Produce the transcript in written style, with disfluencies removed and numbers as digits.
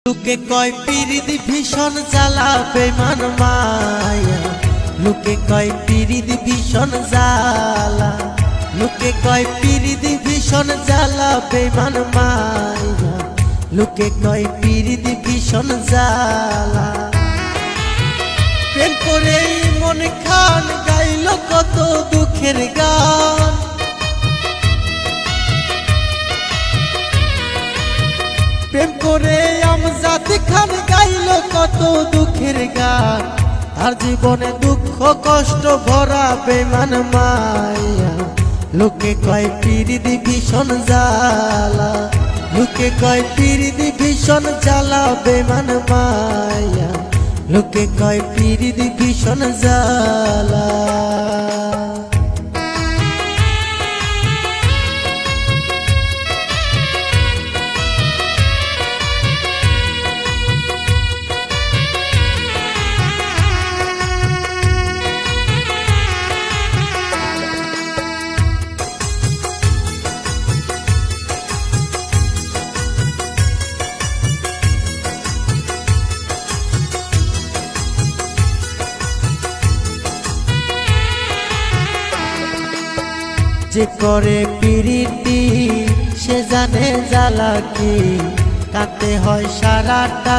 লোকে কয় পিরিত ভীষণ জ্বালা বেমান মায়া, লোকে কয় পিরিত ভীষণ জ্বালা, লোকে কয় পিরিত ভীষণ জ্বালা বেমান মায়া, লোকে কয় পিরিত ভীষণ জ্বালা। প্রেম করে মন খান গাইল কত দুঃখের গান, প্রেম করে আমজাদ খান গাইল কত দুঃখের গান। আর জীবনে দুঃখ কষ্ট ভরা বেমান মায়া, লোকে কয় পিরিত ভীষণ জ্বালা, লোকে কয় পিরিত ভীষণ জ্বালা বেমান মায়া, লোকে কয় পিরিত ভীষণ জ্বালা। যে করে পিরিতি সে জানে জ্বালা কি, কাঁদতে হয় সারাটা।